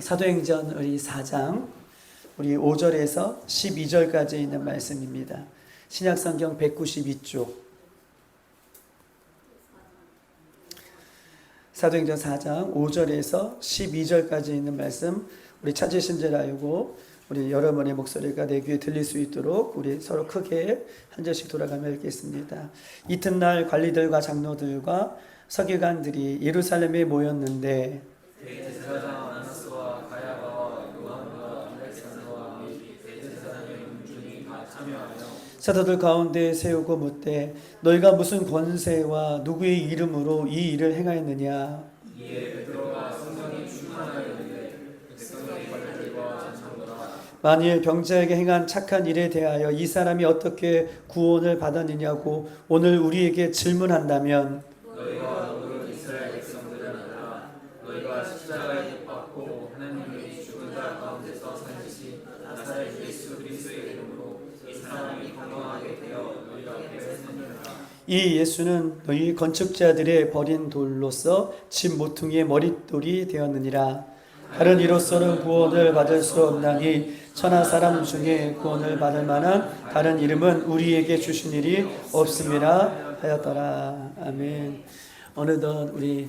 사도행전 우리 4장 우리 5절에서 12절까지 있는 말씀입니다. 신약성경 192쪽 사도행전 4장 5절에서 12절까지 있는 말씀 우리 찾으신 줄 알고 우리 여러분의 목소리가 내 귀에 들릴 수 있도록 우리 서로 크게 한 절씩 돌아가며 읽겠습니다. 이튿날 관리들과 장로들과 서기관들이 예루살렘에 모였는데 대제사장 아나스와 가야바와 요한과 알렉산더와 및 대제사장의 문중이 다 참여하여 사도들 가운데 세우고 묻되 너희가 무슨 권세와 누구의 이름으로 이 일을 행하였느냐. 이에 베드로가 성령이 충만하였는데 백성의 관리들과 장로가 만일 병자에게 행한 착한 일에 대하여 이 사람이 어떻게 구원을 받았느냐고 오늘 우리에게 질문한다면 너희가 모든 이스라엘 백성들은 알라. 너희가 십자가에 못 박고 하나님의 죽은 자 가운데서 살리신 나사렛 예수 그리스도의 이름으로 이 사람이 건강하게 되어 너희 앞에 섰느니라. 이 예수는 너희 건축자들의 버린 돌로서 집 모퉁이의 머릿돌이 되었느니라. 다른 이로서는 구원을 받을 수 없나니 천하 사람 중에 구원을 받을 만한 다른 이름은 우리에게 주신 일이 없음이라 하였더라. 아멘. 어느덧 우리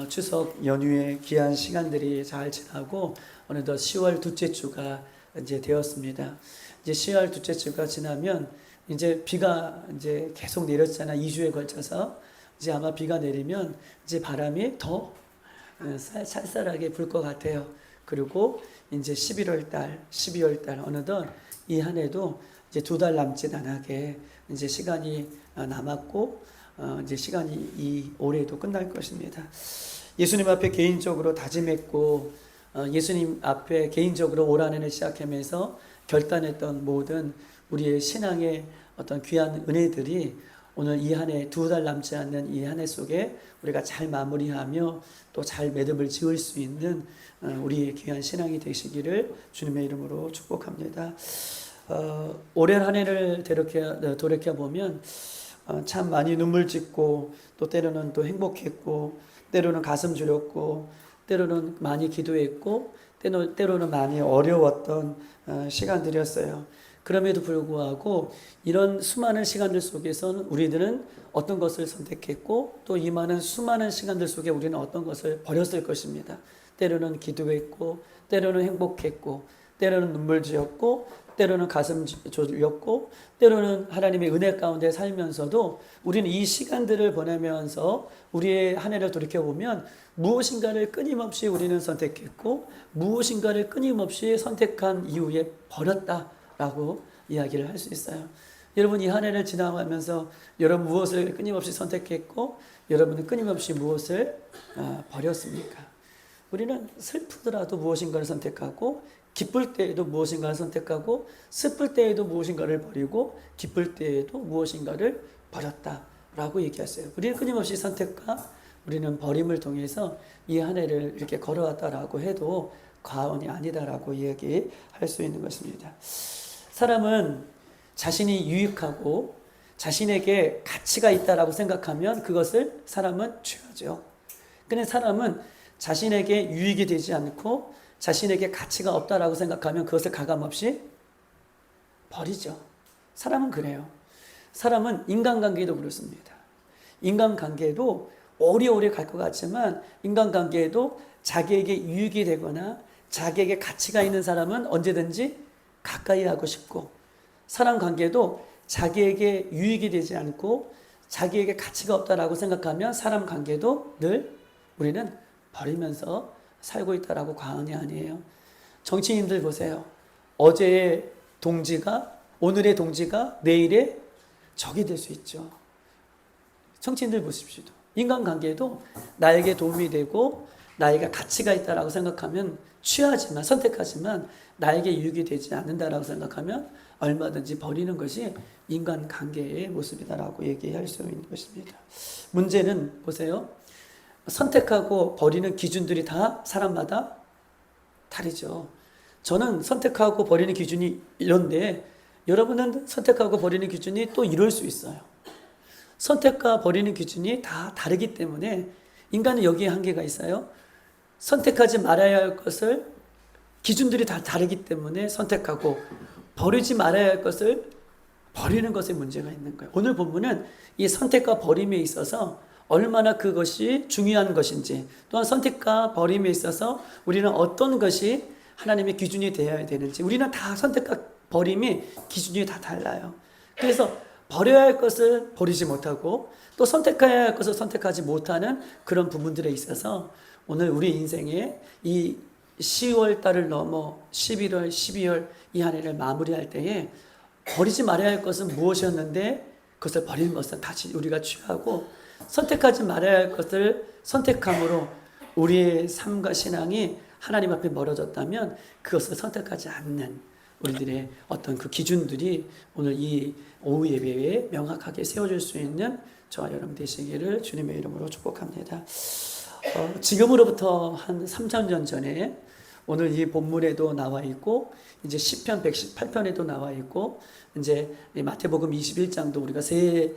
추석 연휴의 귀한 시간들이 잘 지나고 어느덧 10월 둘째 주가 이제 되었습니다. 이제 10월 둘째 주가 지나면 이제 비가 이제 계속 내렸잖아. 2주에 걸쳐서 이제 아마 비가 내리면 이제 바람이 더 쌀쌀하게 불 것 같아요. 그리고 이제 11월 달, 12월 달 어느덧 이 한 해도 이제 2달 남짓 안 하게 이제 시간이 남았고 이제 시간이 이 올해도 끝날 것입니다. 예수님 앞에 개인적으로 다짐했고 예수님 앞에 개인적으로 올 한 해를 시작하면서 결단했던 모든 우리의 신앙의 어떤 귀한 은혜들이 오늘 이 한 해 2달 남지 않는 이 한 해 속에 우리가 잘 마무리하며 또 잘 매듭을 지을 수 있는 우리의 귀한 신앙이 되시기를 주님의 이름으로 축복합니다. 올해 한 해를 돌이켜보면 참 많이 눈물 짓고 또 때로는 또 행복했고 때로는 가슴 졸였고 때로는 많이 기도했고 때로는 많이 어려웠던 시간들이었어요. 그럼에도 불구하고 이런 수많은 시간들 속에서는 우리들은 어떤 것을 선택했고 또 이 많은 수많은 시간들 속에 우리는 어떤 것을 버렸을 것입니다. 때로는 기도했고 때로는 행복했고 때로는 눈물 지었고 때로는 가슴 졸였고 때로는 하나님의 은혜 가운데 살면서도 우리는 이 시간들을 보내면서 우리의 한 해를 돌이켜보면 무엇인가를 끊임없이 우리는 선택했고 무엇인가를 끊임없이 선택한 이후에 버렸다라고 이야기를 할 수 있어요. 여러분 이 한 해를 지나가면서 여러분 무엇을 끊임없이 선택했고 여러분은 끊임없이 무엇을 버렸습니까? 우리는 슬프더라도 무엇인가를 선택하고 기쁠 때에도 무엇인가를 선택하고 슬플 때에도 무엇인가를 버리고 기쁠 때에도 무엇인가를 버렸다라고 얘기했어요. 우리는 끊임없이 선택과 우리는 버림을 통해서 이 한 해를 이렇게 걸어왔다라고 해도 과언이 아니다라고 얘기할 수 있는 것입니다. 사람은 자신이 유익하고 자신에게 가치가 있다라고 생각하면 그것을 사람은 취하죠. 근데 사람은 자신에게 유익이 되지 않고 자신에게 가치가 없다라고 생각하면 그것을 가감없이 버리죠. 사람은 그래요. 사람은 인간관계도 그렇습니다. 인간관계도 오래오래 갈 것 같지만 인간관계에도 자기에게 유익이 되거나 자기에게 가치가 있는 사람은 언제든지 가까이 하고 싶고 사람 관계도 자기에게 유익이 되지 않고 자기에게 가치가 없다라고 생각하면 사람 관계도 늘 우리는 버리면서 살고 있다라고 과언이 아니에요. 정치인들 보세요. 어제의 동지가 오늘의 동지가 내일의 적이 될 수 있죠. 정치인들 보십시오. 인간관계도 나에게 도움이 되고 나에게 가치가 있다라고 생각하면 취하지만 선택하지만 나에게 유익이 되지 않는다라고 생각하면 얼마든지 버리는 것이 인간관계의 모습이다라고 얘기할 수 있는 것입니다. 문제는 보세요. 선택하고 버리는 기준들이 다 사람마다 다르죠. 저는 선택하고 버리는 기준이 이런데 여러분은 선택하고 버리는 기준이 또 이럴 수 있어요. 선택과 버리는 기준이 다 다르기 때문에 인간은 여기에 한계가 있어요. 선택하지 말아야 할 것을 기준들이 다 다르기 때문에 선택하고 버리지 말아야 할 것을 버리는 것에 문제가 있는 거예요. 오늘 본문은 이 선택과 버림에 있어서 얼마나 그것이 중요한 것인지, 또한 선택과 버림에 있어서 우리는 어떤 것이 하나님의 기준이 되어야 되는지, 우리는 다 선택과 버림이 기준이 다 달라요. 그래서 버려야 할 것을 버리지 못하고 또 선택해야 할 것을 선택하지 못하는 그런 부분들에 있어서 오늘 우리 인생에 이 10월 달을 넘어 11월, 12월 이 한 해를 마무리할 때에 버리지 말아야 할 것은 무엇이었는데 그것을 버리는 것은 다시 우리가 취하고, 선택하지 말아야 할 것을 선택함으로 우리의 삶과 신앙이 하나님 앞에 멀어졌다면 그것을 선택하지 않는 우리들의 어떤 그 기준들이 오늘 이 오후 예배에 명확하게 세워질 수 있는 저와 여러분 되시기를 주님의 이름으로 축복합니다. 지금으로부터 한 3,000년 전에 오늘 이 본문에도 나와 있고 이제 시편 118편에도 나와 있고 이제 마태복음 21장도 우리가 세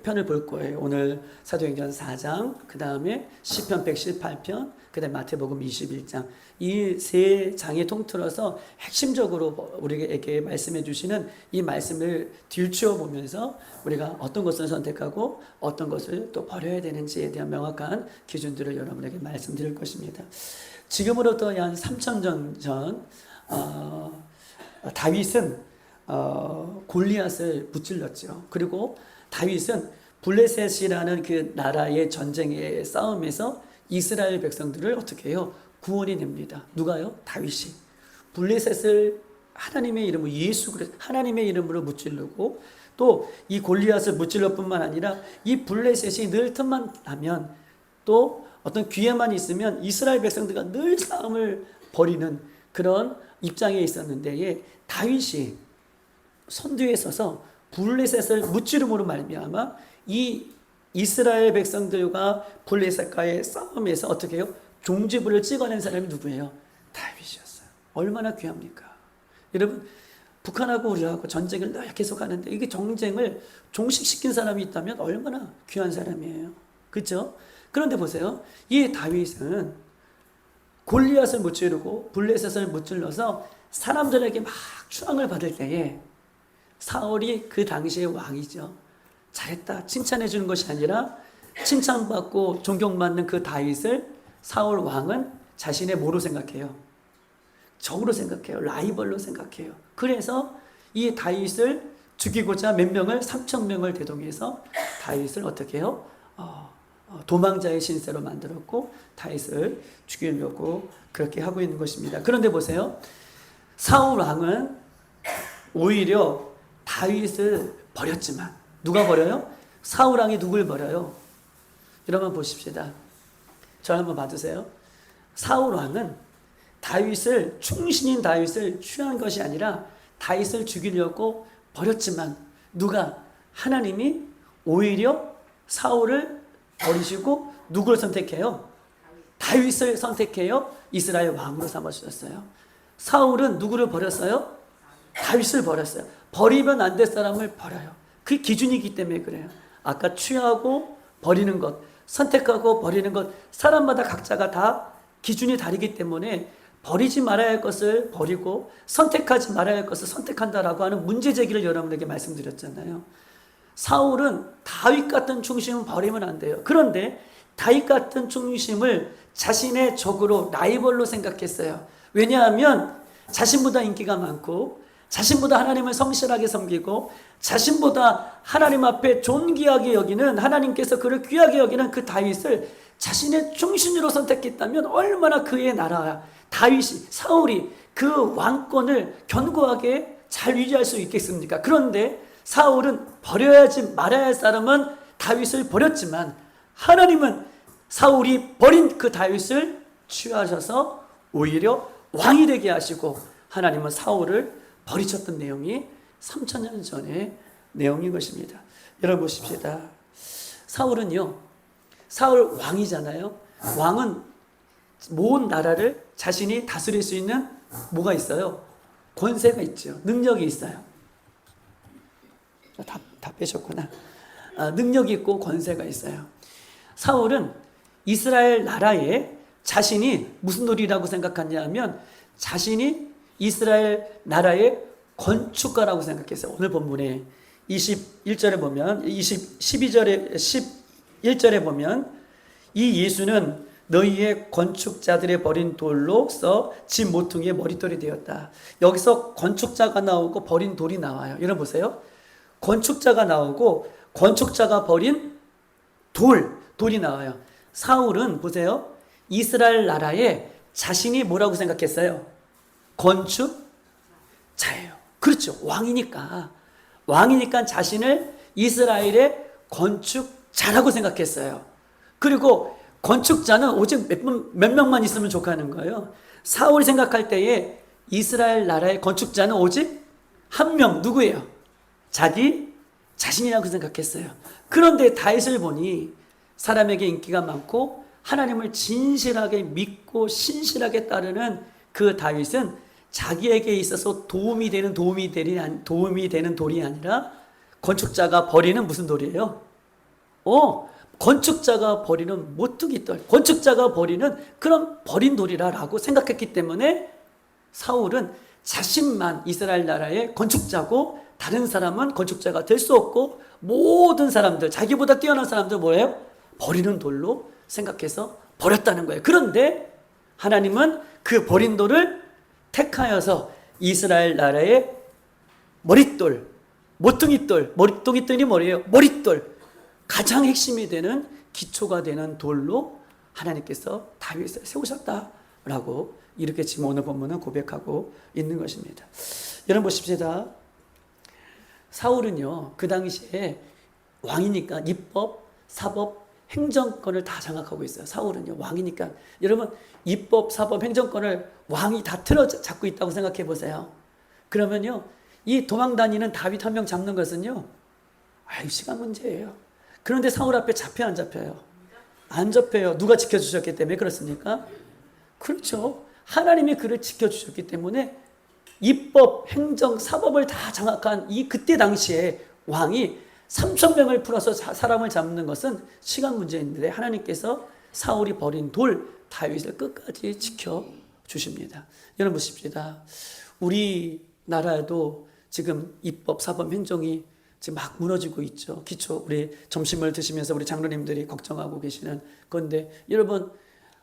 편을 볼 거예요. 오늘 사도행전 4장, 그 다음에 시편 118편, 그 다음에 마태복음 21장, 이 세 장에 통틀어서 핵심적으로 우리에게 말씀해 주시는 이 말씀을 들추어 보면서 우리가 어떤 것을 선택하고 어떤 것을 또 버려야 되는지에 대한 명확한 기준들을 여러분에게 말씀드릴 것입니다. 지금으로부터 한 3,000년 전 다윗은 골리앗을 무찔렀죠. 그리고 다윗은 블레셋이라는 그 나라의 전쟁의 싸움에서 이스라엘 백성들을 어떻게 해요? 구원해 냅니다. 누가요? 다윗이. 블레셋을 하나님의 이름으로, 예수 그리스도 하나님의 이름으로 무찔르고, 또 이 골리앗을 무찔러 뿐만 아니라 이 블레셋이 늘 틈만 나면, 또 어떤 기회만 있으면 이스라엘 백성들과 늘 싸움을 벌이는 그런 입장에 있었는데, 다윗이 선두에 서서 블레셋을 무찌름으로 말미암아 이 이스라엘 백성들과 블레셋과의 싸움에서 어떻게 해요? 종지부를 찍어낸 사람이 누구예요? 다윗이었어요. 얼마나 귀합니까? 여러분, 북한하고 우리하고 전쟁을 늘 계속 하는데 이게 전쟁을 종식시킨 사람이 있다면 얼마나 귀한 사람이에요. 그렇죠? 그런데 보세요. 이 다윗은 골리앗을 무찌르고 블레셋을 무찔러서 사람들에게 막 추앙을 받을 때에 사울이 그 당시의 왕이죠. 잘했다 칭찬해 주는 것이 아니라 칭찬받고 존경받는 그 다윗을 사울 왕은 자신의 뭐로 생각해요? 적으로 생각해요. 라이벌로 생각해요. 그래서 이 다윗을 죽이고자 몇 명을 3,000명을 대동해서 다윗을 어떻게 해요? 도망자의 신세로 만들었고 다윗을 죽이려고 그렇게 하고 있는 것입니다. 그런데 보세요. 사울 왕은 오히려 다윗을 버렸지만, 누가 버려요? 사울 왕이 누굴 버려요? 여러분 보십시다. 저 한번 봐주세요. 사울 왕은 다윗을, 충신인 다윗을 취한 것이 아니라 다윗을 죽이려고 버렸지만, 누가? 하나님이 오히려 사울을 버리시고 누굴 선택해요? 다윗을 선택해요. 이스라엘 왕으로 삼아주셨어요. 사울은 누구를 버렸어요? 다윗을 버렸어요. 버리면 안 될 사람을 버려요. 그게 기준이기 때문에 그래요. 아까 취하고 버리는 것, 선택하고 버리는 것, 사람마다 각자가 다 기준이 다르기 때문에 버리지 말아야 할 것을 버리고 선택하지 말아야 할 것을 선택한다라고 하는 문제 제기를 여러분에게 말씀드렸잖아요. 사울은 다윗 같은 충심은 버리면 안 돼요. 그런데 다윗 같은 충심을 자신의 적으로, 라이벌로 생각했어요. 왜냐하면 자신보다 인기가 많고 자신보다 하나님을 성실하게 섬기고 자신보다 하나님 앞에 존귀하게 여기는, 하나님께서 그를 귀하게 여기는 그 다윗을 자신의 충신으로 선택했다면 얼마나 그의 나라 다윗이, 사울이 그 왕권을 견고하게 잘 유지할 수 있겠습니까? 그런데 사울은 버려야지 말아야 할 사람은 다윗을 버렸지만 하나님은 사울이 버린 그 다윗을 취하셔서 오히려 왕이 되게 하시고 하나님은 사울을 버리셨던 내용이 3,000년 전의 내용인 것입니다. 여러분 보십시다. 사울은요, 사울 왕이잖아요. 왕은 모든 나라를 자신이 다스릴 수 있는 뭐가 있어요? 권세가 있죠. 능력이 있어요. 다 빼셨구나. 능력이 있고 권세가 있어요. 사울은 이스라엘 나라의 자신이 무슨 놀이라고 생각하냐 하면 자신이 이스라엘 나라의 건축가라고 생각했어요. 오늘 본문에 21절에 보면 12절에 11절에 보면 이 예수는 너희의 건축자들의 버린 돌로서 집 모퉁이의 머릿돌이 되었다. 여기서 건축자가 나오고 버린 돌이 나와요. 여러분 보세요. 건축자가 나오고 건축자가 버린 돌이 나와요. 사울은 보세요. 이스라엘 나라에 자신이 뭐라고 생각했어요? 건축자예요. 그렇죠. 왕이니까 자신을 이스라엘의 건축자라고 생각했어요. 그리고 건축자는 오직 몇 명만 있으면 좋다는 거예요. 사울이 생각할 때에 이스라엘 나라의 건축자는 오직 한 명, 누구예요? 자기 자신이라고 생각했어요. 그런데 다윗을 보니 사람에게 인기가 많고 하나님을 진실하게 믿고 신실하게 따르는 그 다윗은 자기에게 있어서 도움이 되는 돌이 아니라 건축자가 버리는 무슨 돌이에요? 건축자가 버리는 모퉁이돌, 건축자가 버리는 그런 버린 돌이라고 생각했기 때문에 사울은 자신만 이스라엘 나라의 건축자고 다른 사람은 건축자가 될 수 없고 모든 사람들, 자기보다 뛰어난 사람들 뭐예요? 버리는 돌로 생각해서 버렸다는 거예요. 그런데 하나님은 그 버린 돌을 택하여서 이스라엘 나라의 머릿돌, 모퉁이돌이 뭐예요? 머릿돌, 가장 핵심이 되는 기초가 되는 돌로 하나님께서 다윗을 세우셨다라고 이렇게 지금 오늘 본문은 고백하고 있는 것입니다. 여러분 보십시다. 사울은요 그 당시에 왕이니까 입법, 사법, 행정권을 다 장악하고 있어요. 사울은요 왕이니까. 여러분 입법, 사법, 행정권을 왕이 다 틀어잡고 있다고 생각해 보세요. 그러면요 이 도망다니는 다윗 한 명 잡는 것은요 시간 문제예요. 그런데 사울 앞에 잡혀 안 잡혀요? 안 잡혀요. 누가 지켜주셨기 때문에 그렇습니까? 그렇죠. 하나님이 그를 지켜주셨기 때문에 입법, 행정, 사법을 다 장악한 그때 당시에 왕이 3,000명을 풀어서 사람을 잡는 것은 시간 문제인데 하나님께서 사울이 버린 돌 다윗을 끝까지 지켜주십니다. 여러분 보십시다. 우리나라에도 지금 입법, 사법, 행정이 지금 막 무너지고 있죠. 기초 우리 점심을 드시면서 우리 장로님들이 걱정하고 계시는 건데 여러분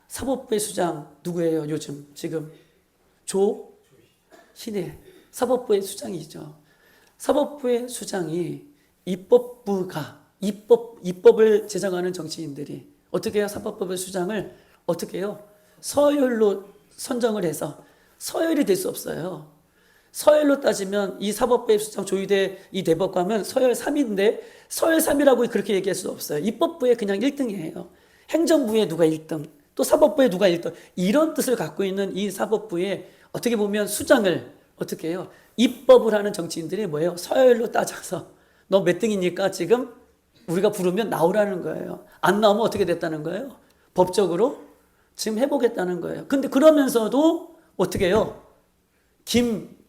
사법부의 수장 누구예요? 요즘 지금 조희대 사법부의 수장이죠. 사법부의 수장이 입법을 제정하는 정치인들이 어떻게 해요? 사법부의 수장을 어떻게 해요? 서열로 선정을 해서 서열이 될 수 없어요. 서열로 따지면 이 사법부의 수장 조희대 이 대법관은 서열 3인데 서열 3이라고 그렇게 얘기할 수 없어요. 입법부에 그냥 1등이에요. 행정부에 누가 1등, 또 사법부에 누가 1등 이런 뜻을 갖고 있는 이 사법부에 어떻게 보면 수장을 어떻게 해요? 입법을 하는 정치인들이 뭐예요? 서열로 따져서 너 몇 등이니까 지금 우리가 부르면 나오라는 거예요. 안 나오면 어떻게 됐다는 거예요? 법적으로 지금 해보겠다는 거예요. 근데 그러면서도 어떻게 해요?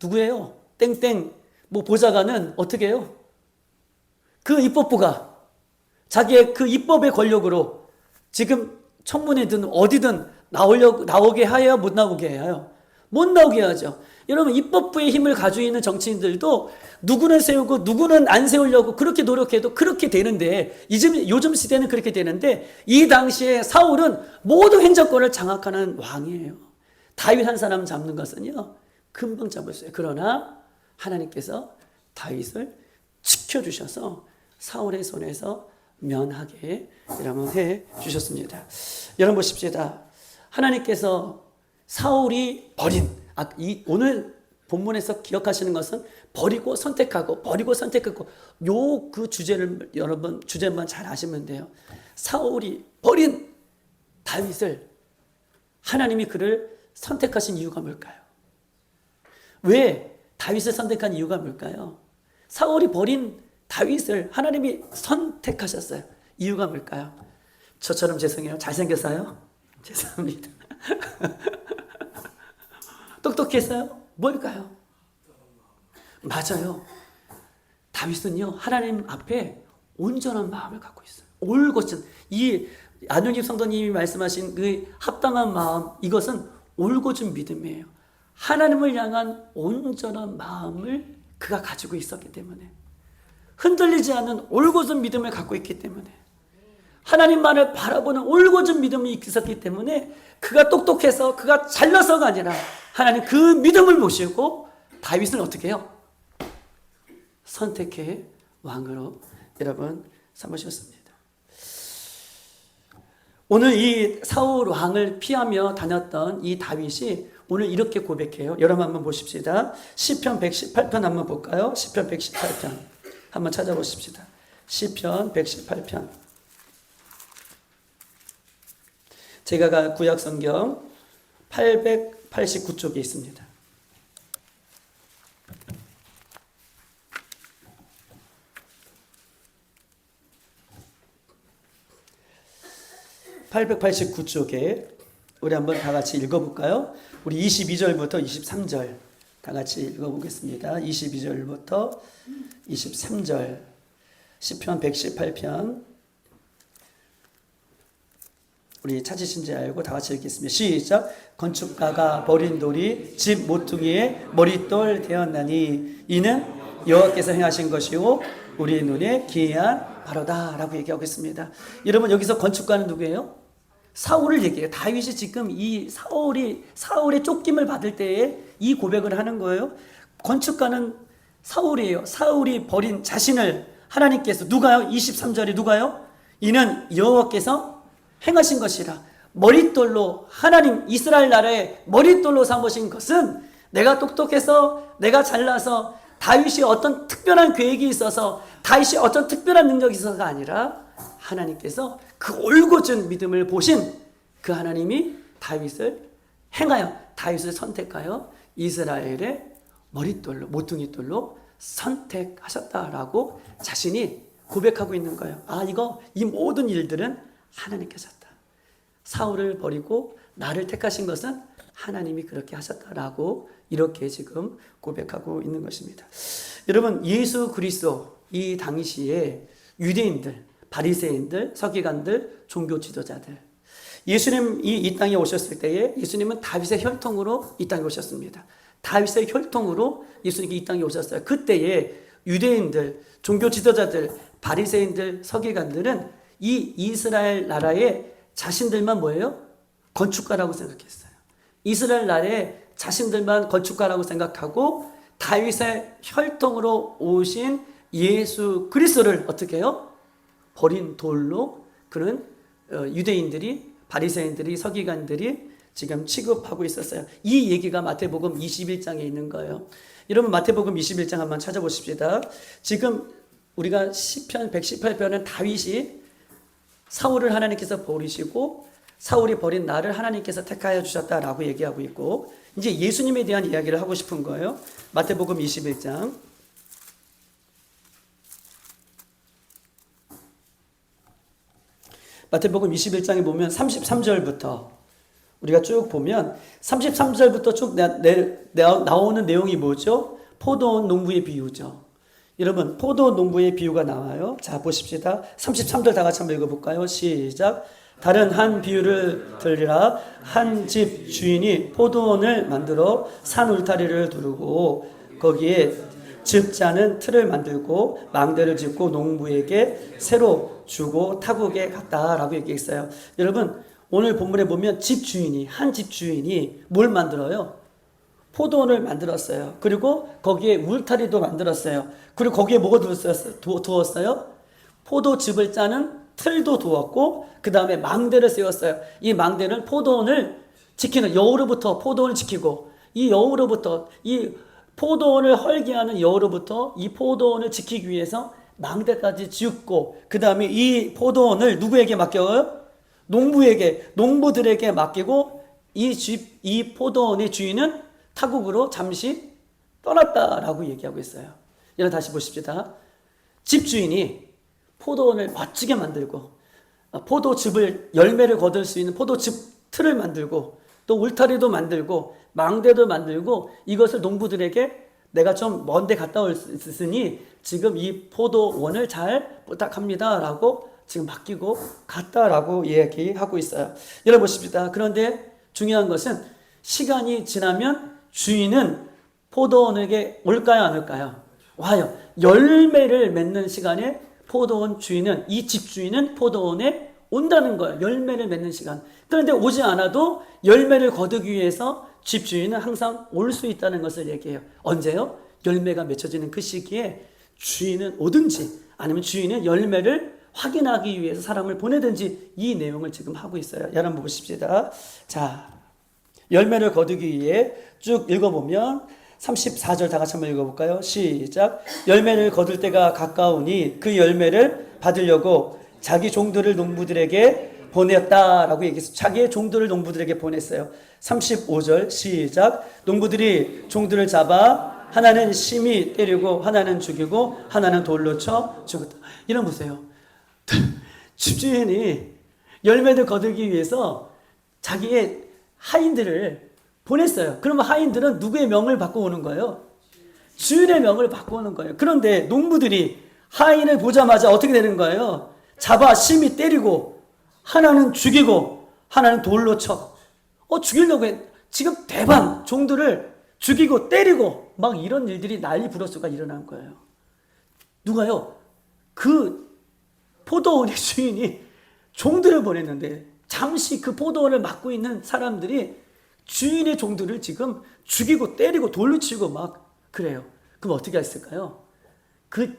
누구예요? 땡땡 보좌관은 어떻게 해요? 그 입법부가 자기의 그 입법의 권력으로 지금 청문회든 어디든 나오게 하여야 못 나오게 해요. 못 나오게 하죠. 여러분 입법부의 힘을 가지고 있는 정치인들도 누구는 세우고 누구는 안 세우려고 그렇게 노력해도 그렇게 되는데 요즘 시대는 그렇게 되는데 이 당시에 사울은 모든 행정권을 장악하는 왕이에요. 다윗 한 사람 잡는 것은요 금방 잡을 수 있어요. 그러나 하나님께서 다윗을 지켜주셔서 사울의 손에서 면하게 여러분 해 주셨습니다. 여러분 보십시다. 하나님께서 사울이 버린 오늘 본문에서 기억하시는 것은 버리고 선택하고 요 그 주제를 여러분 주제만 잘 아시면 돼요. 사울이 버린 다윗을 하나님이 그를 선택하신 이유가 뭘까요? 왜 다윗을 선택한 이유가 뭘까요? 사울이 버린 다윗을 하나님이 선택하셨어요. 이유가 뭘까요? 저처럼 죄송해요. 잘생겼어요? 죄송합니다. 똑똑했어요? 뭘까요? 맞아요. 다윗은요 하나님 앞에 온전한 마음을 갖고 있어요. 올곧은 안윤집 성도님이 말씀하신 그 합당한 마음, 이것은 올곧은 믿음이에요. 하나님을 향한 온전한 마음을 그가 가지고 있었기 때문에, 흔들리지 않는 올곧은 믿음을 갖고 있기 때문에, 하나님만을 바라보는 올곧은 믿음이 있었기 때문에, 그가 똑똑해서 그가 잘나서가 아니라 하나님 그 믿음을 보시고 다윗을 어떻게 해요? 선택해 왕으로 여러분 삼으셨습니다. 오늘 이 사울 왕을 피하며 다녔던 이 다윗이 오늘 이렇게 고백해요. 여러분 한번 보십시다. 시편 118편 한번 볼까요? 시편 118편 한번 찾아보십시다. 시편 118편. 제가 구약성경 889쪽에 있습니다. 889쪽에 우리 한번 다 같이 읽어볼까요? 우리 22절부터 23절 다 같이 읽어보겠습니다. 22절부터 23절 시편 118편 우리 찾으신지 알고 다 같이 읽겠습니다. 시작. 건축가가 버린 돌이 집 모퉁이에 머릿돌 되었나니 이는 여호와께서 행하신 것이요 우리 눈에 기이한 바로다 라고 얘기하고 있습니다. 여러분 여기서 건축가는 누구예요? 사울을 얘기해요. 다윗이 지금 이 사울의 쫓김을 받을 때에 이 고백을 하는 거예요. 건축가는 사울이에요. 사울이 버린 자신을 하나님께서 누가요? 23절에 누가요? 이는 여호와께서 행하신 것이라. 머릿돌로 하나님 이스라엘 나라의 머릿돌로 삼으신 것은 내가 똑똑해서 내가 잘나서 다윗이 어떤 특별한 계획이 있어서 다윗이 어떤 특별한 능력이 있어서가 아니라 하나님께서 그 올곧은 믿음을 보신 그 하나님이 다윗을 행하여 다윗을 선택하여 이스라엘의 머릿돌로 모퉁이돌로 선택하셨다라고 자신이 고백하고 있는 거예요. 이 모든 일들은 하나님께서 하셨다. 사울을 버리고 나를 택하신 것은 하나님이 그렇게 하셨다라고 이렇게 지금 고백하고 있는 것입니다. 여러분 예수 그리스도 이 당시에 유대인들, 바리새인들, 서기관들, 종교 지도자들 예수님이 이 땅에 오셨을 때에 예수님은 다윗의 혈통으로 이 땅에 오셨습니다. 다윗의 혈통으로 예수님이 이 땅에 오셨어요. 그때에 유대인들, 종교 지도자들, 바리새인들, 서기관들은 이 이스라엘 나라의 자신들만 뭐예요? 건축가라고 생각했어요. 이스라엘 나라의 자신들만 건축가라고 생각하고 다윗의 혈통으로 오신 예수 그리스도를 어떻게 해요? 버린 돌로 그런 유대인들이 바리새인들이 서기관들이 지금 취급하고 있었어요. 이 얘기가 마태복음 21장에 있는 거예요. 여러분 마태복음 21장 한번 찾아보십시다. 지금 우리가 시편 118편은 다윗이 사울을 하나님께서 버리시고 사울이 버린 나를 하나님께서 택하여 주셨다라고 얘기하고 있고 이제 예수님에 대한 이야기를 하고 싶은 거예요. 마태복음 21장 마태복음 21장에 보면 33절부터 우리가 쭉 보면 33절부터 쭉 나오는 내용이 뭐죠? 포도원 농부의 비유죠. 여러분 포도원 농부의 비유가 나와요. 자 보십시다. 33절 다 같이 한번 읽어볼까요? 시작. 다른 한 비유를 들리라. 한 집 주인이 포도원을 만들어 산 울타리를 두르고 거기에 즙자는 틀을 만들고 망대를 짓고 농부에게 새로 주고 타국에 갔다라고 얘기했어요. 여러분 오늘 본문에 보면 한 집 주인이 뭘 만들어요? 포도원을 만들었어요. 그리고 거기에 울타리도 만들었어요. 그리고 거기에 뭐가 두었어요? 포도즙을 짜는 틀도 두었고 그 다음에 망대를 세웠어요. 이 망대는 포도원을 지키는 여우로부터 포도원을 지키고 이 여우로부터 이 포도원을 헐게 하는 여우로부터 이 포도원을 지키기 위해서 망대까지 지었고 그 다음에 이 포도원을 누구에게 맡겨요? 농부들에게 맡기고 이 포도원의 주인은 타국으로 잠시 떠났다라고 얘기하고 있어요. 여러분 다시 보십시다. 집주인이 포도원을 멋지게 만들고 포도즙을 열매를 거둘 수 있는 포도즙 틀을 만들고 또 울타리도 만들고 망대도 만들고 이것을 농부들에게 내가 좀 먼데 갔다 올 수 있으니 지금 이 포도원을 잘 부탁합니다 라고 지금 맡기고 갔다라고 이야기하고 있어요. 여러분 보십시다. 그런데 중요한 것은 시간이 지나면 주인은 포도원에게 올까요, 안 올까요? 와요. 열매를 맺는 시간에 포도원 주인은, 이 집주인은 포도원에 온다는 거예요. 열매를 맺는 시간. 그런데 오지 않아도 열매를 거두기 위해서 집주인은 항상 올 수 있다는 것을 얘기해요. 언제요? 열매가 맺혀지는 그 시기에 주인은 오든지 아니면 주인은 열매를 확인하기 위해서 사람을 보내든지 이 내용을 지금 하고 있어요. 여러분 보십시다. 자, 열매를 거두기 위해 쭉 읽어보면 34절 다 같이 한번 읽어볼까요? 시작. 열매를 거둘 때가 가까우니 그 열매를 받으려고 자기 종들을 농부들에게 보냈다라고 얘기했어요. 자기의 종들을 농부들에게 보냈어요. 35절 시작. 농부들이 종들을 잡아 하나는 심히 때리고 하나는 죽이고 하나는 돌로 쳐 죽었다. 이런 보세요. 집주인이 열매를 거두기 위해서 자기의 하인들을 보냈어요. 그러면 하인들은 누구의 명을 받고 오는 거예요? 주인의 명을 받고 오는 거예요. 그런데 농부들이 하인을 보자마자 어떻게 되는 거예요? 잡아 심히 때리고 하나는 죽이고 하나는 돌로 쳐. 죽이려고 해. 지금 대반 종들을 죽이고 때리고 막 이런 일들이 난리 부러스가 일어난 거예요. 누가요? 그 포도원의 주인이 종들을 보냈는데 잠시 그 포도원을 맡고 있는 사람들이 주인의 종들을 지금 죽이고 때리고 돌로 치고 막 그래요. 그럼 어떻게 했을까요? 그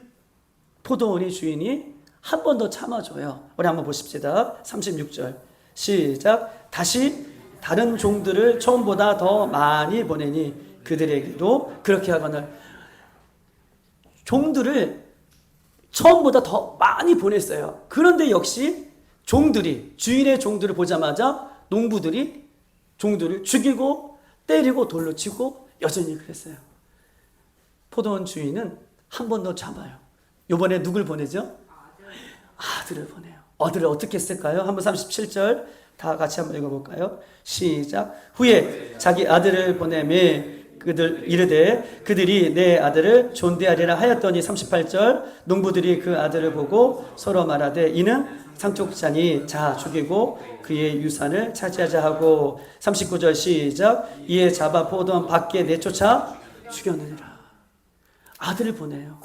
포도원의 주인이 한 번 더 참아줘요. 우리 한번 보십시다. 36절 시작. 다시 다른 종들을 처음보다 더 많이 보내니 그들에게도 그렇게 하거늘. 종들을 처음보다 더 많이 보냈어요. 그런데 역시 종들이, 주인의 종들을 보자마자 농부들이 종들을 죽이고 때리고 돌로 치고 여전히 그랬어요. 포도원 주인은 한 번 더 참아요. 이번에 누굴 보내죠? 아들을 보내요. 아들을 어떻게 했을까요? 한번 37절 다 같이 한번 읽어볼까요? 시작. 후에 자기 아들을 보내매 그들 이르되 그들이 내 아들을 존대하리라 하였더니 38절 농부들이 그 아들을 보고 서로 말하되 이는 상속자니 자 죽이고 그의 유산을 차지하자 하고 39절 시작. 이에 잡아 포도원 밖에 내쫓아 죽였느니라. 아들을 보내요.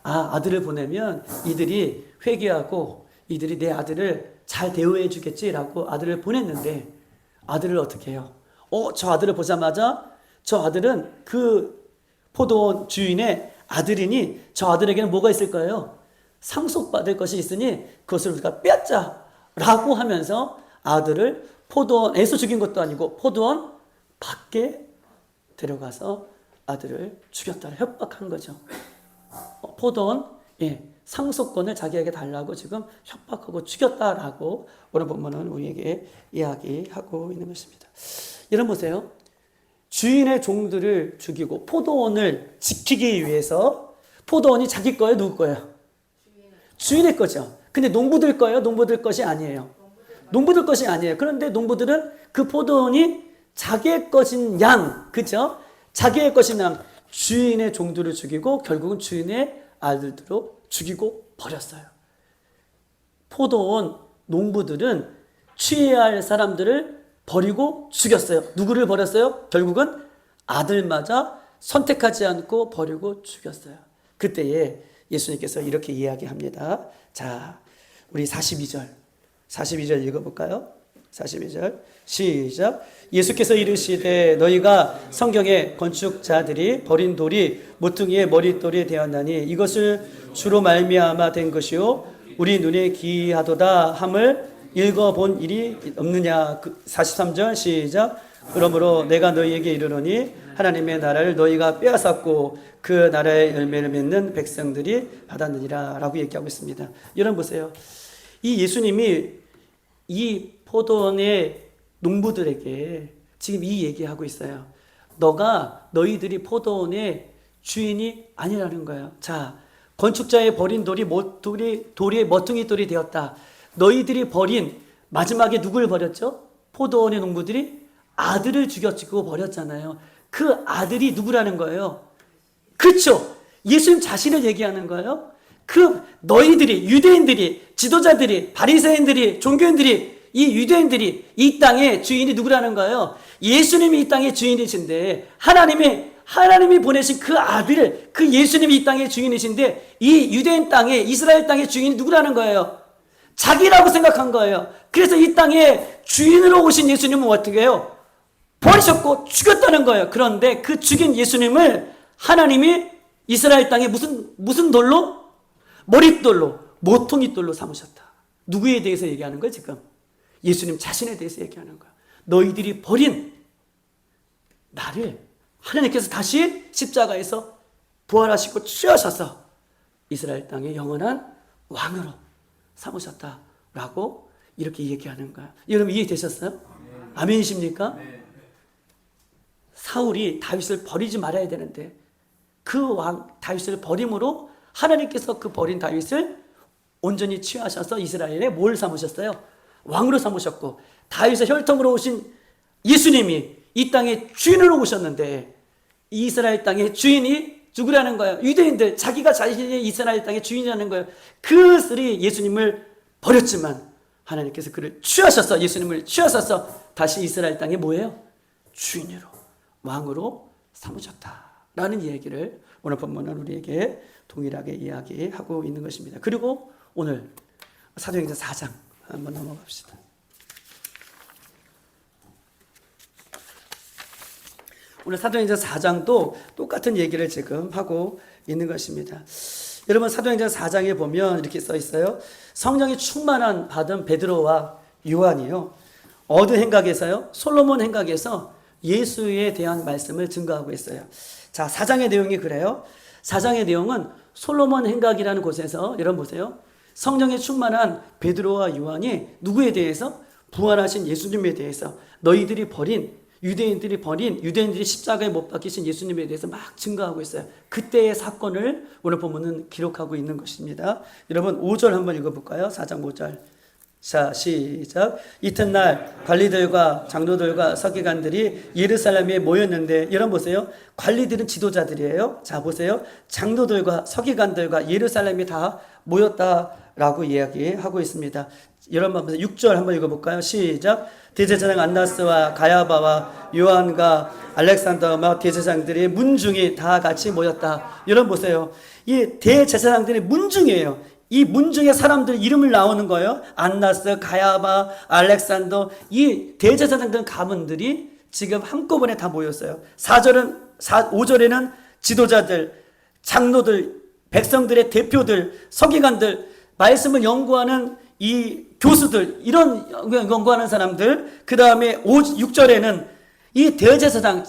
아들을 보내면 이들이 회개하고 이들이 내 아들을 잘 대우해 주겠지라고 아들을 보냈는데 아들을 어떻게 해요? 저 아들을 보자마자 저 아들은 그 포도원 주인의 아들이니 저 아들에게는 뭐가 있을 거예요? 상속받을 것이 있으니 그것을 우리가 빼앗자라고 하면서 아들을 포도원에서 죽인 것도 아니고 포도원 밖에 데려가서 아들을 죽였다 협박한 거죠. 포도원 상속권을 자기에게 달라고 지금 협박하고 죽였다라고 오늘 본문은 우리에게 이야기하고 있는 것입니다. 여러분 보세요. 주인의 종들을 죽이고 포도원을 지키기 위해서 포도원이 자기 거예요? 누구 거예요? 주인의 거죠. 근데 농부들 거예요? 농부들 것이 아니에요. 농부들 것이 아니에요. 그런데 농부들은 그 포도원이 자기의 것인 양, 그죠? 자기의 것인 양, 주인의 종들을 죽이고 결국은 주인의 아들들로 죽이고 버렸어요. 포도원 농부들은 취해야 할 사람들을 버리고 죽였어요. 누구를 버렸어요? 결국은 아들마저 선택하지 않고 버리고 죽였어요. 그때에 예수님께서 이렇게 이야기합니다. 자, 우리 42절 읽어볼까요? 42절 시작. 예수께서 이르시되 너희가 성경에 건축자들이 버린 돌이 모퉁이의 머릿돌이 되었나니 이것을 주로 말미암아 된 것이요 우리 눈에 기이하도다 함을 읽어본 일이 없느냐. 43절 시작. 그러므로 내가 너희에게 이르노니 하나님의 나라를 너희가 빼앗았고 그 나라의 열매를 맺는 백성들이 받았느니라 라고 얘기하고 있습니다. 여러분 보세요. 이 예수님이 이 포도원의 농부들에게 지금 이 얘기하고 있어요. 너희들이 포도원의 주인이 아니라는 거예요. 자, 건축자의 버린 돌이 돌이 머퉁이 돌이 되었다. 너희들이 버린 마지막에 누굴 버렸죠? 포도원의 농부들이 아들을 죽여치고 버렸잖아요. 그 아들이 누구라는 거예요? 그렇죠. 예수님 자신을 얘기하는 거예요. 그 너희들이 유대인들이 지도자들이, 바리새인들이, 종교인들이, 이 유대인들이 이 땅의 주인이 누구라는 거예요? 예수님이 이 땅의 주인이신데, 하나님이 보내신 그 아들, 그 예수님이 이 땅의 주인이신데, 이 유대인 땅에, 이스라엘 땅의 주인이 누구라는 거예요? 자기라고 생각한 거예요. 그래서 이 땅에 주인으로 오신 예수님은 어떻게 해요? 버리셨고 죽였다는 거예요. 그런데 그 죽인 예수님을 하나님이 이스라엘 땅에 무슨 돌로? 머릿돌로, 모퉁이 돌로 삼으셨다. 누구에 대해서 얘기하는 거예요, 지금? 예수님 자신에 대해서 얘기하는 거예요. 너희들이 버린 나를 하나님께서 다시 십자가에서 부활하시고 취하셔서 이스라엘 땅의 영원한 왕으로 삼으셨다라고 이렇게 얘기하는 거예요. 여러분 이해되셨어요? 아멘이십니까? 사울이 다윗을 버리지 말아야 되는데 그 왕 다윗을 버림으로 하나님께서 그 버린 다윗을 온전히 취하셔서 이스라엘에 뭘 삼으셨어요? 왕으로 삼으셨고, 다윗의 혈통으로 오신 예수님이 이 땅의 주인으로 오셨는데, 이스라엘 땅의 주인이 누구라는 거예요? 유대인들, 자기가 자신이 이스라엘 땅의 주인이라는 거예요. 그들이 예수님을 버렸지만 하나님께서 그를 취하셔서, 예수님을 취하셔서 다시 이스라엘 땅에 뭐예요? 주인으로, 왕으로 삼으셨다라는 얘기를 오늘 본문은 우리에게 동일하게 이야기하고 있는 것입니다. 그리고 오늘 사도행전 4장 한번 넘어갑시다. 오늘 사도행전 4장도 똑같은 얘기를 지금 하고 있는 것입니다. 여러분 사도행전 4장에 보면 이렇게 써 있어요. 성령이 충만한 받은 베드로와 요한이요, 어느 행각에서요? 솔로몬 행각에서 예수에 대한 말씀을 증거하고 있어요. 자, 4장의 내용이 그래요. 4장의 내용은 솔로몬 행각이라는 곳에서, 여러분 보세요, 성령에 충만한 베드로와 요한이 누구에 대해서? 부활하신 예수님에 대해서, 너희들이 버린, 유대인들이 십자가에 못 박히신 예수님에 대해서 막 증거하고 있어요. 그때의 사건을 오늘 본문은 기록하고 있는 것입니다. 여러분 5절 한번 읽어볼까요? 4장 5절. 자, 시작. 이튿날 관리들과 장로들과 서기관들이 예루살렘에 모였는데, 여러분 보세요. 관리들은 지도자들이에요. 자, 보세요. 장로들과 서기관들과 예루살렘에 다 모였다라고 이야기하고 있습니다. 여러분 보세요. 6절 한번 읽어볼까요? 시작. 대제사장 안나스와 가야바와 요한과 알렉산더와 대제사장들의 문중이 다 같이 모였다. 여러분 보세요. 이 대제사장들의 문중이에요. 이 문중의 사람들 이름을 나오는 거예요. 안나스, 가야바, 알렉산더, 이 대제사장들 가문들이 지금 한꺼번에 다 모였어요. 5절에는 지도자들, 장로들, 백성들의 대표들, 서기관들, 말씀을 연구하는 이 교수들, 이런 연구하는 사람들, 그 다음에 6절에는 이 대제사장,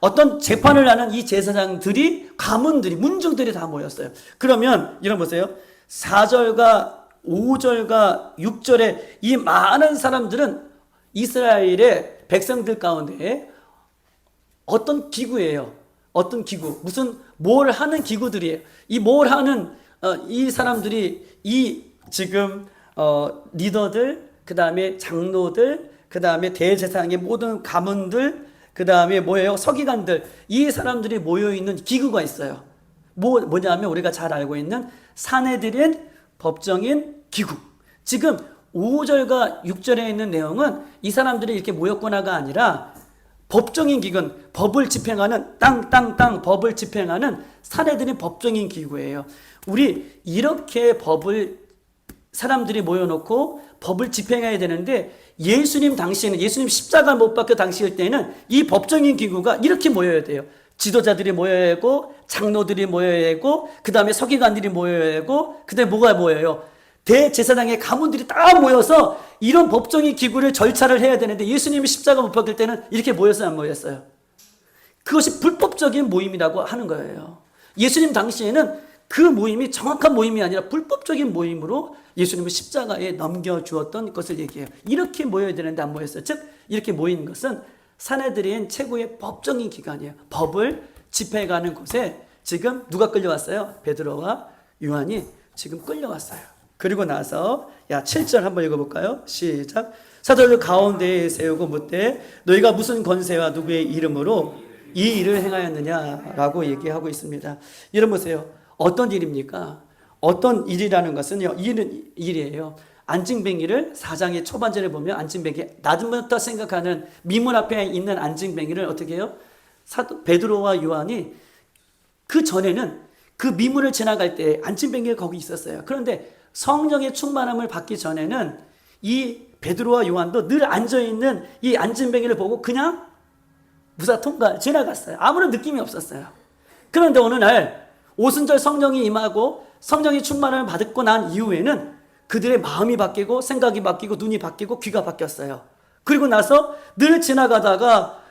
어떤 재판을 하는 이 제사장들이, 가문들이, 문중들이 다 모였어요. 그러면 여러분 보세요. 4절과 5절과 6절에 이 많은 사람들은 이스라엘의 백성들 가운데 어떤 기구예요? 어떤 기구? 뭘 하는 기구들이에요? 이 뭘 하는 이 사람들이, 이 지금 리더들, 그 다음에 장로들, 그 다음에 대제사장의 모든 가문들, 그 다음에 뭐예요? 서기관들, 이 사람들이 모여있는 기구가 있어요. 뭐냐면 우리가 잘 알고 있는 사내들인 법정인 기구. 지금 5절과 6절에 있는 내용은 이 사람들이 이렇게 모였거나가 아니라 법정인 기구는 법을 집행하는, 땅 법을 집행하는 사내들인 법정인 기구예요. 우리 이렇게 사람들이 모여놓고 법을 집행해야 되는데, 예수님 당시에는, 예수님 십자가 못 박혀 당시일 때는 이 법정인 기구가 이렇게 모여야 돼요. 지도자들이 모여야 하고, 장로들이 모여야 하고, 그 다음에 서기관들이 모여야 하고, 그 다음에 뭐가 모여요? 대제사장의 가문들이 다 모여서 이런 법정인 기구를 절차를 해야 되는데, 예수님이 십자가 못 박힐 때는 이렇게 모였어요, 안 모였어요? 그것이 불법적인 모임이라고 하는 거예요. 예수님 당시에는 그 모임이 정확한 모임이 아니라 불법적인 모임으로 예수님을 십자가에 넘겨주었던 것을 얘기해요. 이렇게 모여야 되는데 안 모였어요. 즉 이렇게 모인 것은 사내들인 최고의 법정인 기관이에요. 법을 집행해가는 곳에 지금 누가 끌려왔어요? 베드로와 요한이 지금 끌려왔어요. 그리고 나서 7절 한번 읽어볼까요? 시작. 사도를 가운데에 세우고 묻되 너희가 무슨 권세와 누구의 이름으로 이 일을 행하였느냐라고 얘기하고 있습니다. 여러분 보세요. 어떤 일입니까? 어떤 일이라는 것은요, 일이에요. 안징뱅이를 4장의 초반절에 보면 안징뱅이, 낮은부터 생각하는 미문 앞에 있는 안징뱅이를 어떻게 해요? 베드로와 요한이 그 전에는 그 미문을 지나갈 때 안징뱅이가 거기 있었어요. 그런데 성령의 충만함을 받기 전에는 이 베드로와 요한도 늘 앉아있는 이 안징뱅이를 보고 그냥 무사 통과 지나갔어요. 아무런 느낌이 없었어요. 그런데 어느 날 오순절 성령이 임하고 성령이 충만함을 받고 난 이후에는 그들의 마음이 바뀌고 생각이 바뀌고 눈이 바뀌고 귀가 바뀌었어요. 그리고 나서 늘 지나가다가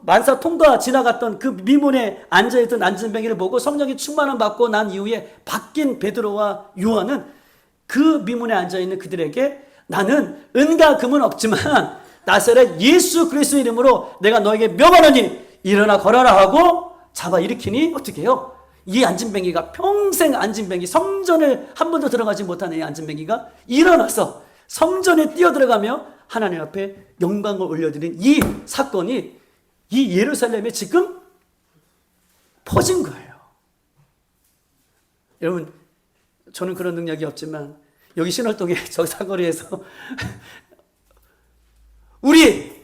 만사 통과 지나갔던 그 미문에 앉아있던 안진뱅이를 보고 성령이 충만함 받고 난 이후에 바뀐 베드로와 요한은 그 미문에 앉아있는 그들에게 나는 은과 금은 없지만 나사렛 예수 그리스도 이름으로 내가 너에게 명하노니 일어나 걸어라 하고 잡아 일으키니 어떻게 해요? 이 안진뱅이가 평생 안진뱅이, 성전을 한 번도 들어가지 못하는 이 안진뱅이가 일어나서 성전에 뛰어들어가며 하나님 앞에 영광을 올려드린 이 사건이 이 예루살렘에 지금 퍼진 거예요. 여러분, 저는 그런 능력이 없지만 여기 신월동에 저 사거리에서 우리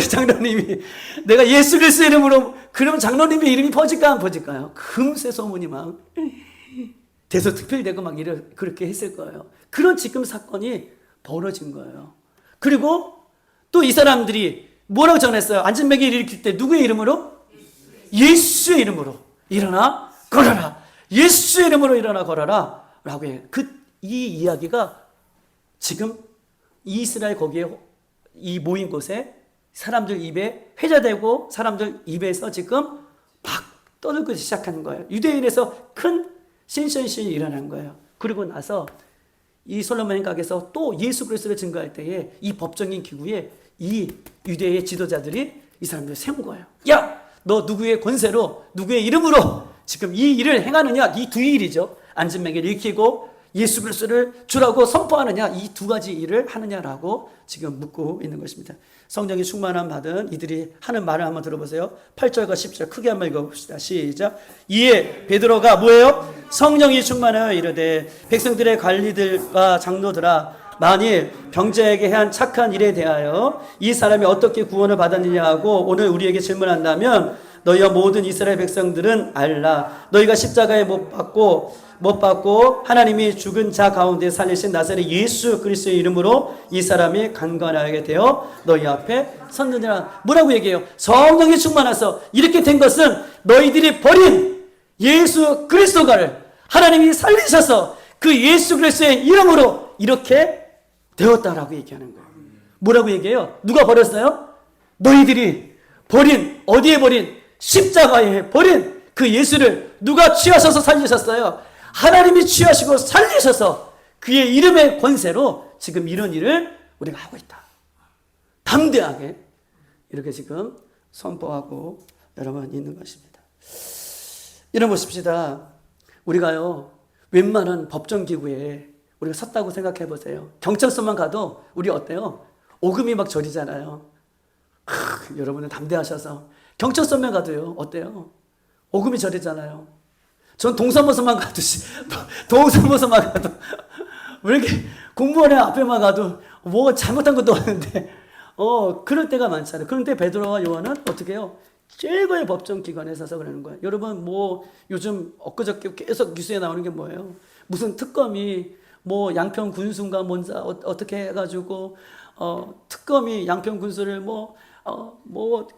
장로님이 내가 예수 그리스도 이름으로, 그러면 장로님의 이름이 퍼질까 안 퍼질까요? 금세 소문이 막 대서특필되고 막 그렇게 했을 거예요. 그런 지금 사건이 벌어진 거예요. 그리고 또 이 사람들이 뭐라고 전했어요? 안진뱅이를 일으킬 때 누구의 이름으로? 예수의 이름으로 일어나 걸어라. 예수의 이름으로 일어나 걸어라 라고 해요. 이 이야기가 지금 이스라엘 거기에 이 모인 곳에 사람들 입에 회자되고 사람들 입에서 지금 막 떠들기 시작하는 거예요. 유대인에서 큰 신선신이 일어난 거예요. 그리고 나서 이 솔로몬 행각에서 또 예수 그리스도를 증거할 때에 이 법정인 기구에 이 유대의 지도자들이 이 사람들을 세운 거예요. 야, 너 누구의 권세로 누구의 이름으로 지금 이 일을 행하느냐? 이 두 일이죠. 안진뱅이를 일으키고 예수 그리스도를 주라고 선포하느냐, 이 두 가지 일을 하느냐라고 지금 묻고 있는 것입니다. 성령이 충만함 받은 이들이 하는 말을 한번 들어보세요. 8절과 10절 크게 한번 읽어봅시다. 시작. 이에 베드로가 뭐예요? 성령이 충만하여 이르되 백성들의 관리들과 장로들아, 만일 병자에게 한 착한 일에 대하여 이 사람이 어떻게 구원을 받았느냐 하고 오늘 우리에게 질문한다면 너희와 모든 이스라엘 백성들은 알라. 너희가 십자가에 못 받고 하나님이 죽은 자 가운데 살리신 나사렛 예수 그리스도의 이름으로 이 사람이 강건하게 되어 너희 앞에 섰느니라. 뭐라고 얘기해요? 성령이 충만해서 이렇게 된 것은 너희들이 버린 예수 그리스도를 하나님이 살리셔서 그 예수 그리스도의 이름으로 이렇게 되었다라고 얘기하는 거예요. 뭐라고 얘기해요? 누가 버렸어요? 너희들이 버린, 어디에 버린? 십자가에 버린 그 예수를 누가 취하셔서 살리셨어요? 하나님이 취하시고 살리셔서 그의 이름의 권세로 지금 이런 일을 우리가 하고 있다. 담대하게 이렇게 지금 선포하고 여러분 있는 것입니다. 이런 보십시다. 우리가요, 웬만한 법정기구에 우리가 섰다고 생각해 보세요. 경찰서만 가도 우리 어때요? 오금이 막 저리잖아요. 여러분은 담대하셔서 경찰서만 가도요, 어때요? 오금이 저리잖아요. 전 동사무소만 가도 왜 이렇게 공무원의 앞에만 가도 뭐 잘못한 것도 없는데 그럴 때가 많잖아요. 그런데 베드로와 요한은 어떻게 해요? 최고의 법정기관에 서서 그러는 거예요. 여러분 요즘 엊그저께 계속 뉴스에 나오는 게 뭐예요? 무슨 특검이 양평 군수인가 뭔가 어떻게 해가지고 특검이 양평 군수를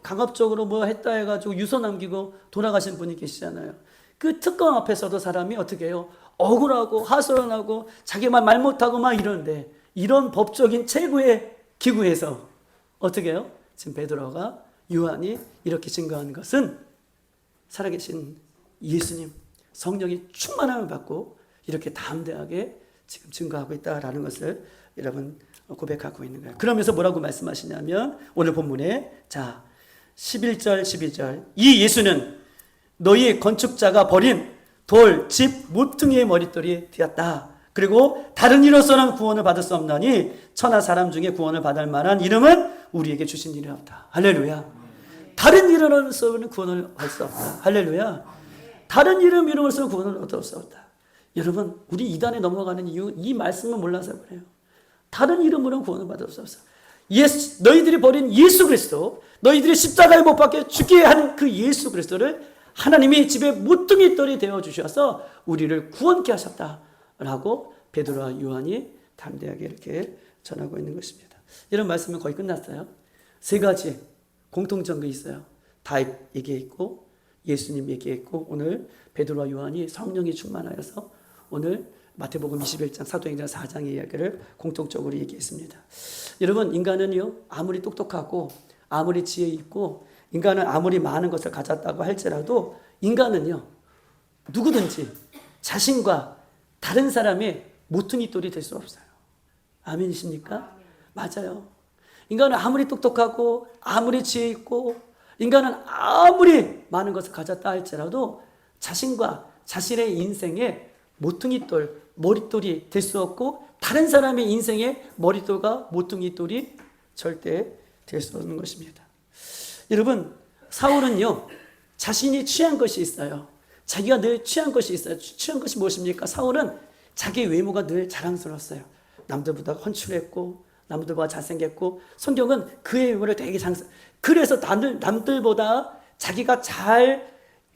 강압적으로 했다 해가지고 유서 남기고 돌아가신 분이 계시잖아요. 그 특검 앞에서도 사람이 어떻게 해요? 억울하고 하소연하고 자기만 말 못하고 막 이러는데 이런 법적인 최고의 기구에서 어떻게 해요? 지금 베드로가 요한이 이렇게 증거한 것은 살아계신 예수님 성령이 충만함을 받고 이렇게 담대하게 지금 증거하고 있다라는 것을 여러분 고백하고 있는 거예요. 그러면서 뭐라고 말씀하시냐면 오늘 본문에 11절 12절 이 예수는 너희 건축자가 버린 돌, 집, 모퉁이의 머릿돌이 되었다. 그리고 다른 이로서는 구원을 받을 수 없나니 천하 사람 중에 구원을 받을 만한 이름은 우리에게 주신 일이 없다. 할렐루야. 다른 이로서는 구원을 받을 수 없다. 할렐루야. 다른 이름으로서 구원을 얻을 수 없다. 여러분, 우리 이단에 넘어가는 이유, 이 말씀을 몰라서 그래요. 다른 이름으로는 구원을 받을 수 없어. 너희들이 버린 예수 그리스도, 너희들이 십자가에 못 박혀 죽게 한 그 예수 그리스도를 하나님이 집에 모퉁이 돌이 되어 주셔서 우리를 구원케 하셨다라고 베드로와 요한이 담대하게 이렇게 전하고 있는 것입니다. 이런 말씀은 거의 끝났어요. 세 가지 공통점이 있어요. 다 얘기했고, 예수님 얘기했고, 오늘 베드로와 요한이 성령이 충만하여서 오늘 마태복음 21장, 사도행전 4장의 이야기를 공통적으로 얘기했습니다. 여러분, 인간은요, 아무리 똑똑하고 아무리 지혜 있고 인간은 아무리 많은 것을 가졌다고 할지라도 인간은요, 누구든지 자신과 다른 사람의 모퉁이 돌이 될 수 없어요. 아멘이십니까? 맞아요. 인간은 아무리 똑똑하고 아무리 지혜 있고 인간은 아무리 많은 것을 가졌다 할지라도 자신과 자신의 인생의 모퉁이 돌, 머릿돌이 될 수 없고 다른 사람의 인생의 머릿돌과 모퉁이 돌이 절대 될 수 없는 것입니다. 여러분, 사울은요, 자신이 취한 것이 있어요. 자기가 늘 취한 것이 있어요. 취한 것이 무엇입니까? 사울은 자기 외모가 늘 자랑스러웠어요. 남들보다 헌칠했고 남들보다 잘생겼고, 성경은 그의 외모를 되게 그래서 남들보다 자기가 잘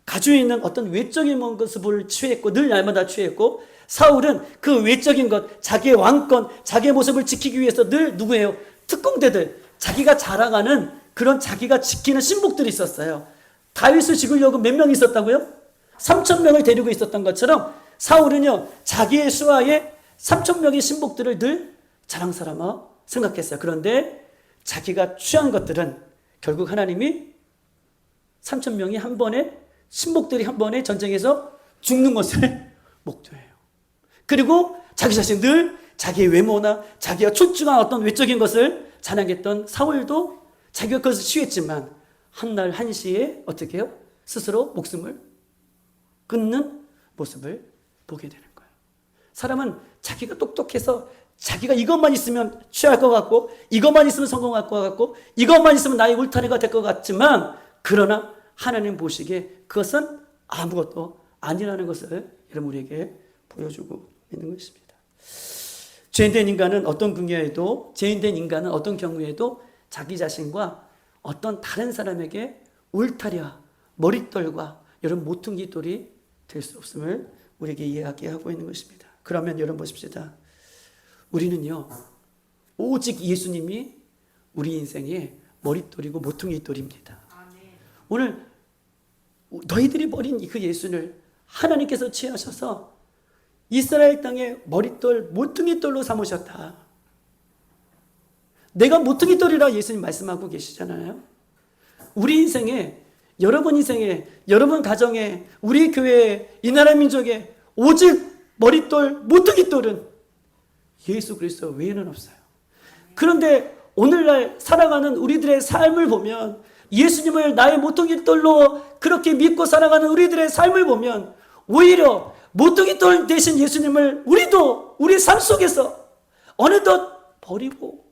가지고 있는 어떤 외적인 모습을 취했고, 늘 날마다 취했고, 사울은 그 외적인 것, 자기의 왕권, 자기의 모습을 지키기 위해서 늘 누구예요? 특공대들, 자기가 자랑하는 그런 자기가 지키는 신복들이 있었어요. 다윗을 죽이려고 몇 명 있었다고요? 3,000명을 데리고 있었던 것처럼 사울은요, 자기의 수하에 3,000명의 신복들을 늘 자랑스러워 생각했어요. 그런데 자기가 취한 것들은 결국 하나님이 3,000명이 한 번에, 신복들이 한 번에 전쟁에서 죽는 것을 목도해요. 그리고 자기 자신 늘 자기의 외모나 자기가 출중한 어떤 외적인 것을 자랑했던 사울도 자기가 그것을 취했지만 한날 한시에 어떻게 해요? 스스로 목숨을 끊는 모습을 보게 되는 거예요. 사람은 자기가 똑똑해서 자기가 이것만 있으면 취할 것 같고, 이것만 있으면 성공할 것 같고, 이것만 있으면 나의 울타리가 될 것 같지만, 그러나 하나님 보시기에 그것은 아무것도 아니라는 것을 여러분 우리에게 보여주고 있는 것입니다. 죄인된 인간은 어떤 경우에도 자기 자신과 어떤 다른 사람에게 울타리와 머릿돌과 여러분 모퉁이 돌이 될 수 없음을 우리에게 이야기하고 있는 것입니다. 그러면 여러분 보십시다. 우리는요, 오직 예수님이 우리 인생의 머릿돌이고 모퉁이 돌입니다. 오늘 너희들이 버린 그 예수를 하나님께서 취하셔서 이스라엘 땅의 머릿돌, 모퉁이 돌로 삼으셨다. 내가 모퉁이 돌이라 예수님 말씀하고 계시잖아요. 우리 인생에, 여러분 인생에, 여러분 가정에, 우리 교회에, 이 나라 민족에 오직 머릿돌, 모퉁이 돌은 예수 그리스도 외에는 없어요. 그런데 오늘날 살아가는 우리들의 삶을 보면, 예수님을 나의 모퉁이 돌로 그렇게 믿고 살아가는 우리들의 삶을 보면 오히려 모퉁이 돌 대신 예수님을 우리도 우리 삶 속에서 어느덧 버리고,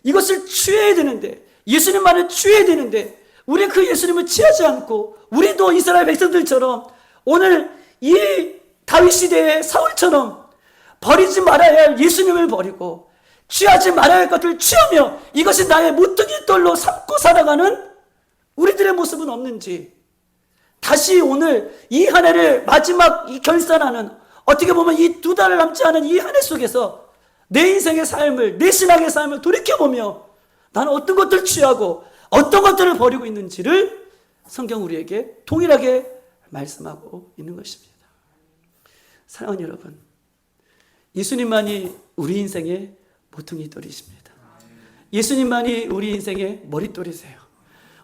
이것을 취해야 되는데, 예수님 말을 취해야 되는데 우리 그 예수님을 취하지 않고 우리도 이스라엘 백성들처럼 오늘 이 다윗 시대의 사울처럼 버리지 말아야 할 예수님을 버리고 취하지 말아야 할 것을 취하며 이것이 나의 모퉁이 돌로 삼고 살아가는 우리들의 모습은 없는지, 다시 오늘 이 한 해를 마지막 이 결산하는, 어떻게 보면 이 2달을 남지 않은 이 한 해 속에서 내 인생의 삶을, 내 신앙의 삶을 돌이켜보며 나는 어떤 것들을 취하고 어떤 것들을 버리고 있는지를 성경 우리에게 동일하게 말씀하고 있는 것입니다. 사랑하는 여러분, 예수님만이 우리 인생의 모퉁이 돌이십니다. 예수님만이 우리 인생의 머릿돌이세요.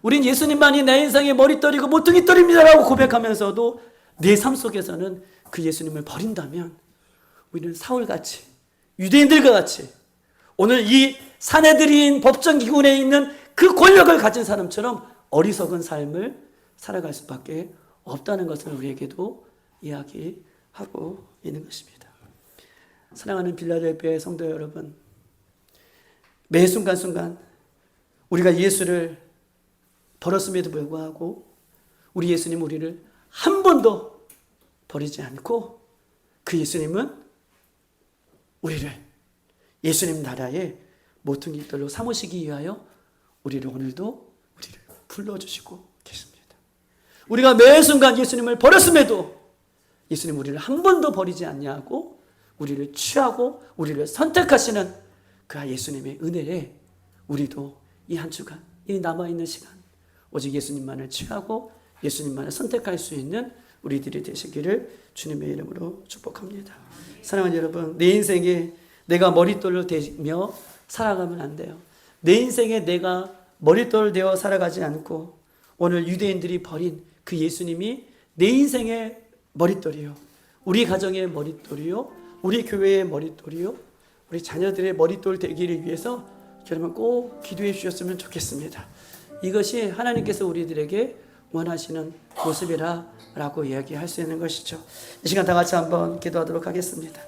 우린 예수님만이 내 인생의 머릿돌이고 모퉁이 돌입니다라고 고백하면서도 내 삶 속에서는 그 예수님을 버린다면 우리는 사울같이, 유대인들과 같이 오늘 이 사내들인 법정기관에 있는 그 권력을 가진 사람처럼 어리석은 삶을 살아갈 수밖에 없다는 것을 우리에게도 이야기하고 있는 것입니다. 사랑하는 빌라델피아의 성도 여러분, 매 순간순간 우리가 예수를 버렸음에도 불구하고 우리 예수님 우리를 한 번도 버리지 않고 그 예수님은 우리를 예수님 나라의 모퉁이돌로 삼으시기 위하여 우리를 오늘도 우리를 불러주시고 계십니다. 우리가 매 순간 예수님을 버렸음에도 예수님 우리를 한 번도 버리지 않냐고 우리를 취하고 우리를 선택하시는 그 예수님의 은혜에 우리도 이 한 주간, 이 남아있는 시간 오직 예수님만을 취하고 예수님만을 선택할 수 있는 우리들이 되시기를 주님의 이름으로 축복합니다. 사랑하는 여러분, 내 인생에 내가 머릿돌로 되며 살아가면 안 돼요. 내 인생에 내가 머릿돌 되어 살아가지 않고 오늘 유대인들이 버린 그 예수님이 내 인생의 머릿돌이요, 우리 가정의 머릿돌이요, 우리 교회의 머릿돌이요, 우리 자녀들의 머릿돌 되기를 위해서 여러분 꼭 기도해 주셨으면 좋겠습니다. 이것이 하나님께서 우리들에게 원하시는 모습이라고 이야기할 수 있는 것이죠. 이 시간 다 같이 한번 기도하도록 하겠습니다.